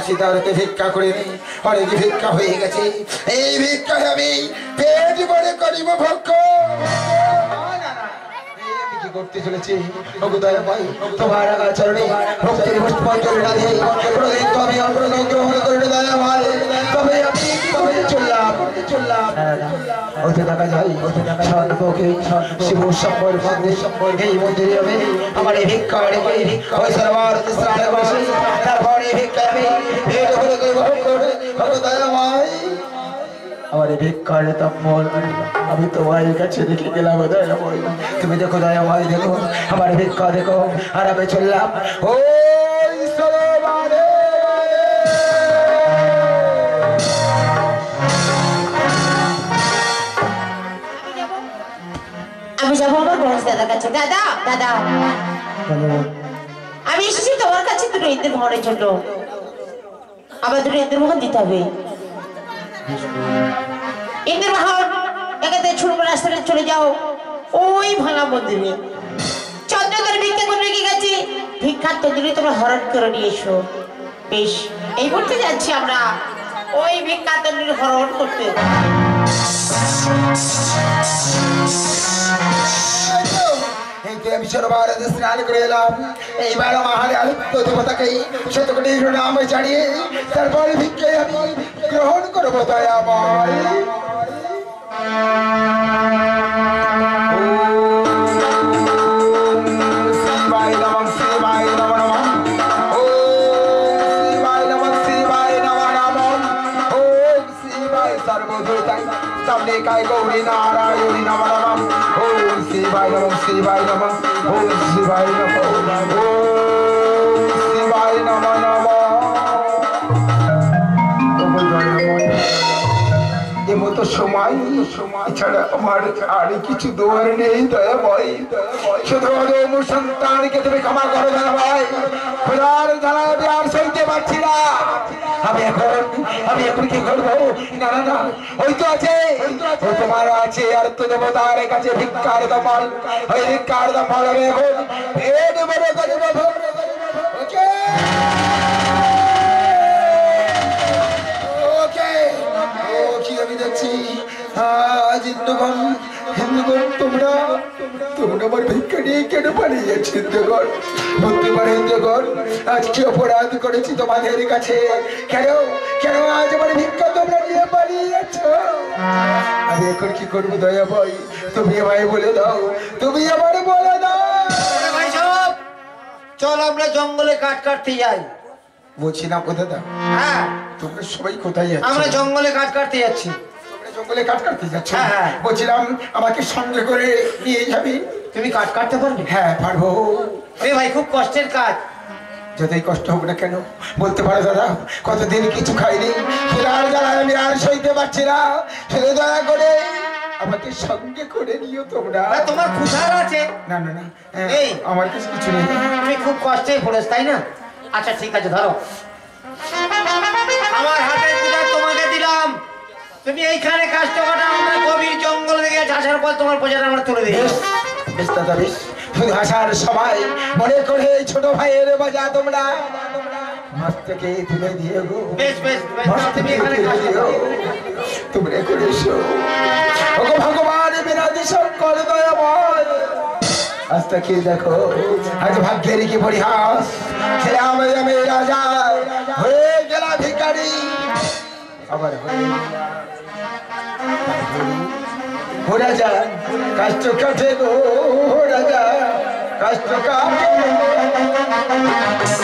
সীতারতে ভিক্ষা করে অনেক ভিক্ষা হয়ে গেছে এই ভিক্ষা আমি পেট ভরে করিব ভক্ষ কি করতে চলেছি ভগদয় ভাই তোমার চরণে ভক্তির পুষ্পাঞ্জলি রাধে প্রদীপ আমি অগ্রহ গ্রহণ করে দয়া ভাই তবে আমি কি করে চললাম ওতে দেখা যায় শান্তকে শিব সম্বর এই মন্দিরে আমি আমার এই ভিক্ষা ওই সরবার স্নান করে তারপরে ভিক্ষা আমি পেট ভরে করিব ভগদয় ভাই আমার ভিক্ষার তম্বল আমি তোমার কাছে রেখে গেলাম দয়াময় তুমি দেখো দয়াময় দেখো আমার ভিক্ষা দেখো আর আমি চললাম ওই সরোবরে আমি যাবো আমার বড় দাদার কাছে দাদা দাদা আমি এসেছি তোমার কাছে দুটো ইন্দ্র মোহনের জন্য আবার দুটো ইন্দ্র মোহন দিতে হবে ইন্দ্র মোহন এখানে ছোট রাস্তাটা চলে যাও ওই ভাঙা মন্দিরে চন্দ্রধর ভিক্ষা করে রেখে গেছে ভিক্ষার তন্দিরে তোমরা হরণ করে নিয়ে এসো বেশ এই মুহূর্তে যাচ্ছি আমরা ওই ভিক্ষার তন্দিরে হরণ করতে আমি সরোবরে স্নান করে এলাম এইবার মহারে আদিত্য দেবতাকে শতকোটি নাম জানিয়ে তারপরে ভিক্ষে আমি গ্রহণ করবো দয়াময় काय गौरी नारायणी नम नम ओम शिवाय नमः शिवाय नमः ओम शिवाय नमः ओम शिवाय नमः नमः এমতো সময় ছাড়া আমার আর কিছু দোয়ার নেই দয়াময় শুধু সন্তানকে তুমি ক্ষমা করো দয়াময় খোদার জ্বালায় আমি আর সইতে পারছি না আমি এখন কি করবো না না না ওই তো আছে ওই তোমার আছে আর তো দেবতার কাছে ভিক্ষার দমল ওই ভিক্ষার দমল আমি এখন পেট ভরে করিব ওকে ওকে ও কি আমি দেখছি আজ হিন্দুগণ তোমরা আমার ভিক্ষা নিয়ে কেন পালিয়েছি হিন্দুগণ বলতে পারে হিন্দুগণ আজ কি অপরাধ করেছি তোমাদের কাছে কেন কেন আজ আমার ভিক্ষা তোমরা নিয়ে পালিয়েছ আমি এখন কি করবো দয়া ভাই তুমি আমায় বলে দাও তুমি আমার বলে দাও ভাই সব চল আমরা জঙ্গলে কাঠ কাটতে যাই বলছিলাম কোথায় দাও হ্যাঁ তোমরা সবাই কোথায় যাচ্ছ আমরা জঙ্গলে কাঠ কাটতে যাচ্ছি জঙ্গলে কাঠ কাটতে যাচ্ছ হ্যাঁ বলছিলাম আমাকে সঙ্গে করে নিয়ে যাবি তুমি কাঠ কাটতে পারবে হ্যাঁ পারবো এ ভাই খুব কষ্টের কাজ যতই কষ্ট হোক না কেন বলতে পারো দাদা কতদিন কিছু খাইনি ক্ষুধার জ্বালায় আমি আর সইতে পারছি না শুধু দয়া করে আমাকে সঙ্গে করে নিও তোমরা তোমার ক্ষুধার আছে না না না এই আমার কাছে কিছু নেই তুমি খুব কষ্টে পড়েছ তাই না আচ্ছা ঠিক আছে ধরো আমার হাতে ক্ষুধা তোমাকে দিলাম তুমি এইখানে কাজটা কাটা আমরা গভীর জঙ্গল থেকে আসার পর তোমার বোঝাটা আমরা তুলে দিই বেশ দাদা বেশ শুধু আসার সবাই মনে করে ছোট ভাইয়ের বাজা তোমরা মাছটাকে তুলে দিয়ে গো বেশ বেশ তুমি এখানে কাজ করো তোমরা করে এসো ওগো ভগবান বিনাদি শঙ্কর দয়াময় আজটা কি দেখো আজ ভাগ্যের কি পরিহাস ছিলাম আমি রাজা হয়ে গেলাম ভিখারি আবার হয়ে রাজা কষ্ট কাটে গো রাজা কষ্ট কাটে কষ্ট কাটে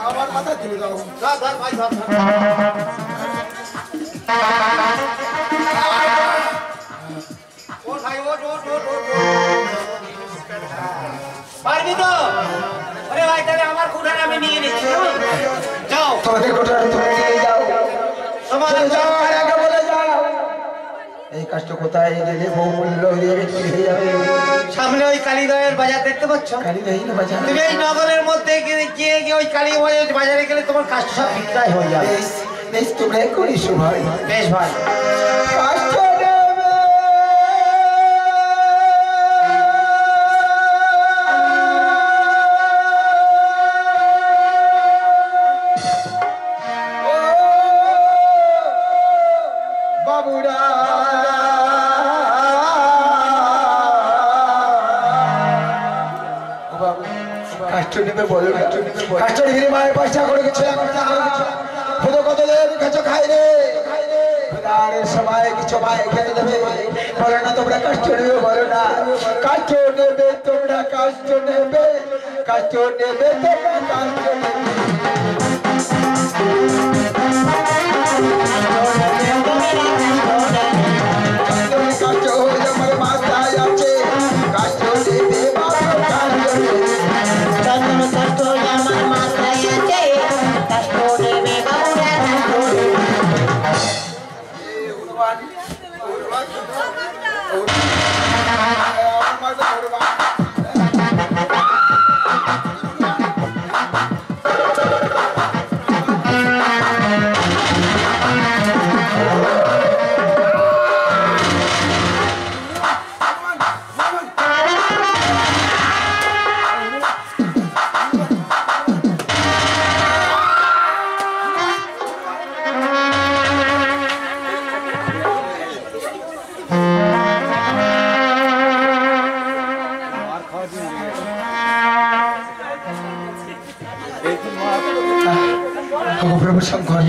আমার মাথা তুলে দাও পারবি তো? আরে ভাই তাহলে আমার কুঠার আমি নিয়ে নিচ্ছি। যাও তোমাদের কোঠার তুমি নিয়ে যাও তোমাদের যাও আর আগে বলে যাও এই কাজটা কোথায় গেলে বহুমূল্য দিয়ে বিক্রি হয়ে যাবে সামনে ওই কালীদয়ের বাজার দেখতে পাচ্ছ? কালী দেই না বাজার তুমি এই নগরের মধ্যে গিয়ে ওই কালী বাজারে গেলে তোমার কাজটা সব বিক্রয় হয়ে যাবে। বেশ বেশ তোমরা করিস ভাই বেশ ভাই। কাজটা নেবে বাবুরা কাজটা নেবে বলো কাজটা নিয়ে মায়ের পয়সা করে গেছে কত দেব কাছে খাই রে সময় কিছু মায়ে খেয়ে দেবে বলো না তোমরা কাজটা নেবে বলো না কাজটা নেবে তোমরা কাজটা নেবে কাজটা নেবে তোমরা কাজটা নেবে কাজটা হয়ে আমার মাথায় আছে কাজটা নেবে বাবু কাজটা নেবে চন্দন কষ্ট আমার মাথায় আছে কষ্ট নেবে বাবুরা কষ্ট নেবে প্রভু শঙ্কর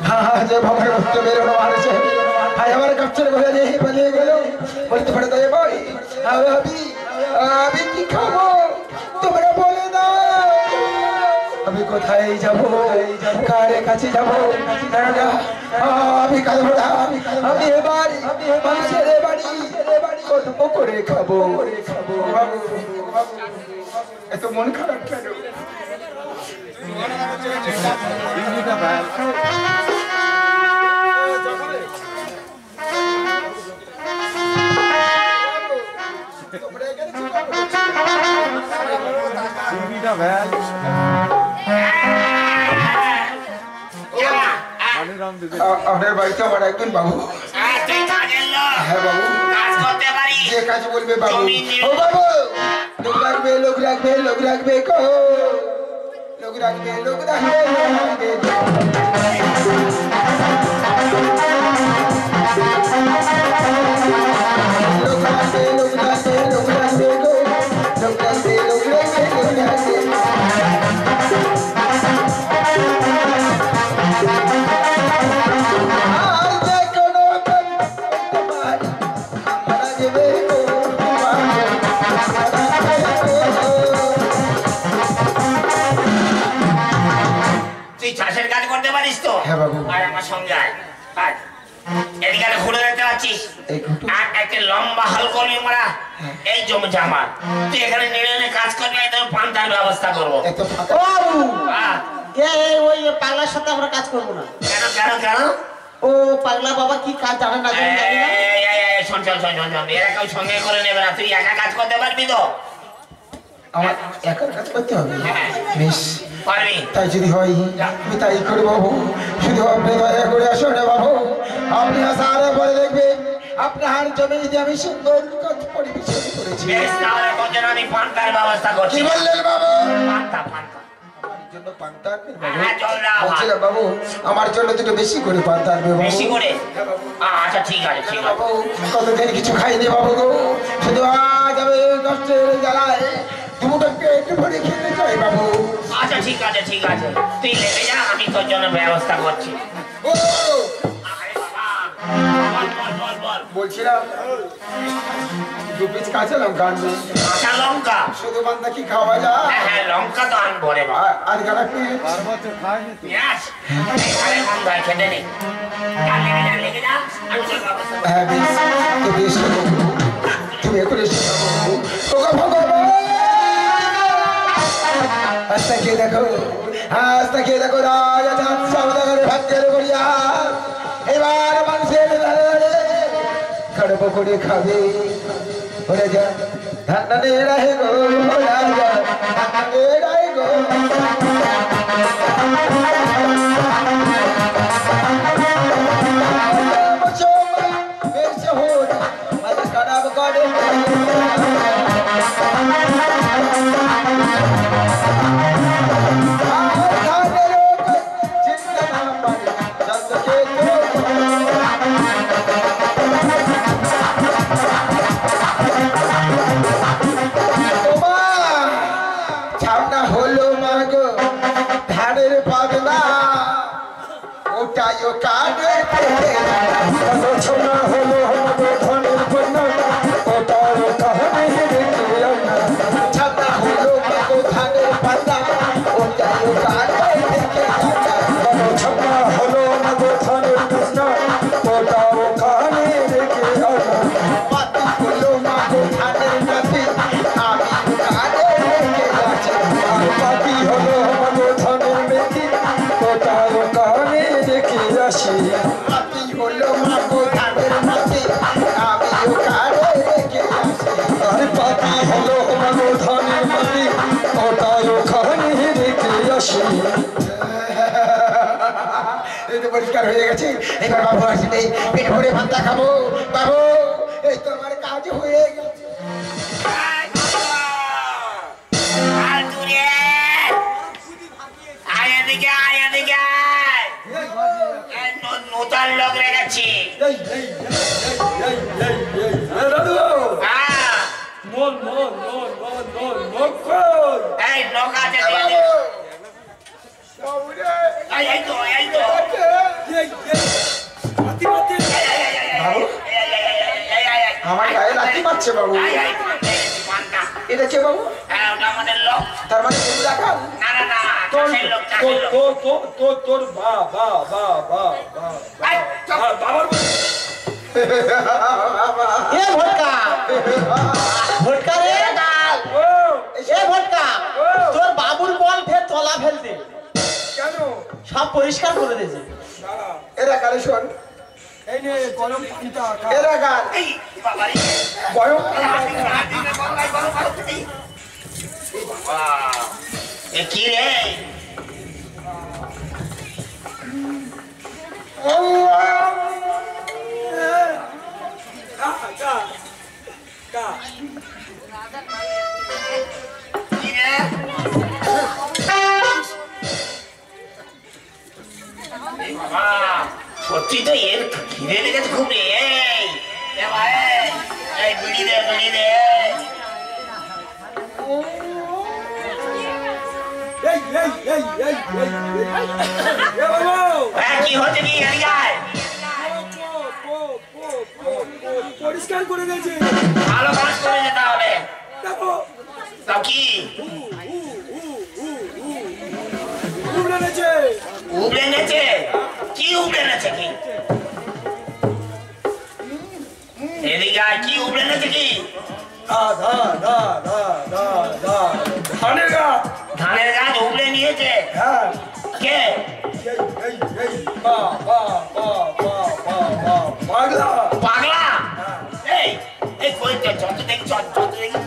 হ্যাঁ যে ভগবান ভক্ত বের হলো মানুষে আজ আমার কাছে বলে দিয়ে পালিয়ে গেল বলতে পারে তাই ভাই আমি কি খাবো তোমরা বলে দাও আমি কোথায় যাবো কার কাছে যাবো আমি কাঁদবো না আমি এবার মানুষের বাড়ি কর্ম করে খাবো এত মন খারাপ কেন আপনার বাড়িতে আমার একজন বাবু হ্যাঁ বাবু যে কাজ বলবে বাবু ও বাবু লোক রাখবে লোক রাখবে লোক রাখবে কো লোক রাখবে লোক রাখবে লোক রাখবে লোক রাখবে লোক রাখবে গো লোক রাখবে লোক রাখবে লোক রাখবে তুই চাষের কাজ করতে পারিস তো? হ্যাঁ বাবু। আর আমার সঙ্গে আয় আয়। এদিকে ঘুরে দেখতে পাচ্ছিস আর একটা লম্বা হাল করবি মারা এই জমি জামা তুই এখানে নিড়ে কাজ করবি একদম পান্তার ব্যবস্থা করবো। এত ফাঁকা ও বাবু আহ, ওই পাগলার সাথে আমরা কাজ করবো না কেন কেন কেন? ও পাগলা বাবা কি কাজ জানে না জানি না শোন শোন শোন শোন শোন, এরা কেউ সঙ্গে করে নেবে না, তুই একা কাজ করতে পারবি তো? আমার একার কাজ করতে হবে হ্যাঁ। বেশ পারবি? তাই যদি হয় আমি তাই করি বাবু শুধু আপনি দয়া করে আসুন না বাবু আপনি আসার পরে দেখবেন আপনার জমি যদি আমি সুন্দর কাজ পরিবেশন করেছি বেশ, তাহলে তোর জন্য আমি পান্তার ব্যবস্থা করছি। কি বললেন বাবু পান্তা পান্তা আমার জন্য পান্তা আনবেন বাবু হ্যাঁ, চল না, ভাই। বলছিলাম বাবু আমার জন্য দুটো বেশি করে পান্তা আনবে বাবু বেশি করে? আচ্ছা ঠিক আছে ঠিক আছে। বাবু কতদিন কিছু খাইনি বাবু গো শুধু আজ আমি কষ্টের জ্বালায় দুটো পেট ভরে খেতে চাই বাবু আচ্ছা ঠিক আছে ঠিক আছে, তুই লেগে যা, আমি তোর জন্য ব্যবস্থা করছি। ও আরে বাবা, বল বল বল বল। বলছিলাম 2 পিস কাঁচা লঙ্কা আনবে। কাঁচা লঙ্কা শুধু বান্দা কি খাওয়া যায়? হ্যাঁ লঙ্কা তো আনবো রে বাবা। আর গানা পেঁয়াজ এখানে গন্ধ হয়, খেতে নেই। লেগে যা আমি চলে যাবো। হ্যাঁ বেশ, তো বেশ হলো। তুমি এখন এসে ওগো ভগবান, আস্তে কে দেখো, আস্তে কে দেখো রাজা চাঁদ সওদাগরের ভাগ্যের গড়িয়া এবার মানুষের খড়ব করে খাবে। ওরে যা ধান্নানে রাহে গো রাজা, ধান্নানে রাহে গো। পরিষ্কার হয়ে গেছে, এবার বাবু আসলে পেট ভরে ভাতটা খাবো। বাবু এই তোমার কাজ হয়ে গেছে। নতুন লোক রেখেছি আমার গায়ে লাথি মারছে বাবু। এটা কে বাবু? তার মানে তোর বাবার তোর বাবুর বল ফের তলা ফেলতে কেন সব পরিষ্কার করে দিয়েছে। এরা কালে শোন, এই নে গরম পানিটা খা। এরা গান গরম কি রে সত্যি তো এর খিদে লেগেছে খুব রে। এই বিড়ি দে বিড়ি দে। কি হচ্ছে কি পরিষ্কার করে গেছে, ভালো কাজ করেছে তাহলে। দেখো তাও কি উবড়ে গেছে, উবড়ে গেছে? কি উবড়ে গেছে? কি এদিকে কি উবড়ে গেছে? কি ধানের গাছ, ধানের গাছ উবড়ে নিয়েছে? হ্যাঁ কে? পাগলা পাগলা? এই এই কই যত দেখি যত দেখি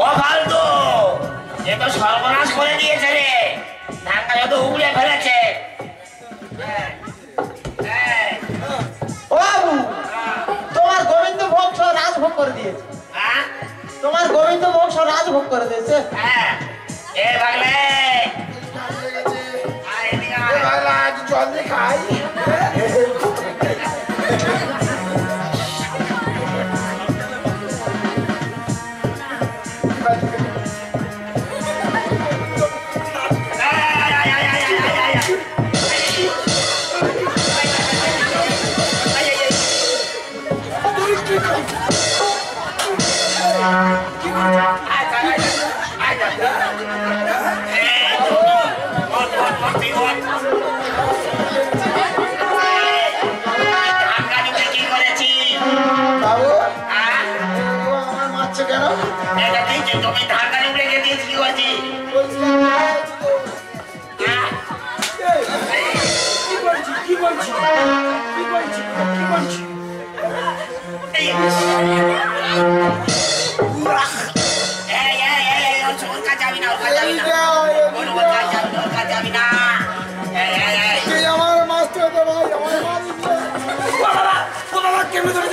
ও ফালতু, এ তো সর্বনাশ করে দিয়েছে রে। ধানটা যত উবড়ে ফেলেছে। ও বাবু, তোমার গোবিন্দ ভোগ সব রাজভোগ করে দিয়েছে। তোমার গোবিন্দ ভোগ সব রাজভোগ করে দিয়েছে। এ পাগলে জল দিয়ে খাই। তুই বল। ধান গাড়িতে কি করেছিস? বাবু হ্যাঁ? আমার মারছে কেন? এটা তুই যে তুমি ধান গাড়ি রেখে দিয়েছিস কি করছিস? হ্যাঁ? কি বলছিস কি বলছিস কি বলছিস কি বলছিস এই ওর কাছে যাবি না, ওর কাছে যাবি না। ওর কাছে যাবি না। তুই আমার মাস্টার ভাই আমার মালিক ও বাবা, কেমনে ধরে